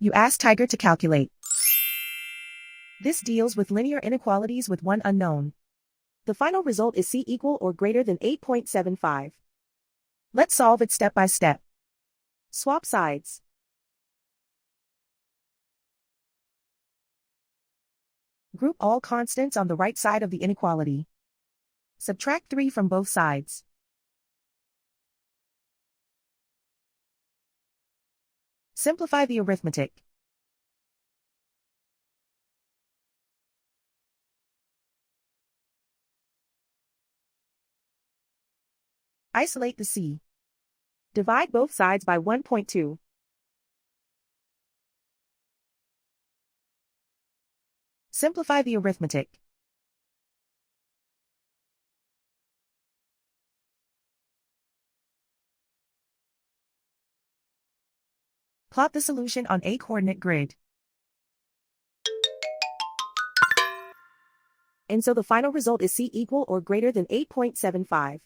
You ask Tiger to calculate. This deals with linear inequalities with one unknown. The final result is c equal or greater than 8.75. Let's solve it step by step. Swap sides. Group all constants on the right side of the inequality. Subtract 3 from both sides. Simplify the arithmetic. Isolate the c. Divide both sides by 1.2. Simplify the arithmetic. Plot the solution on a coordinate grid. And so the final result is c equal or greater than 8.75.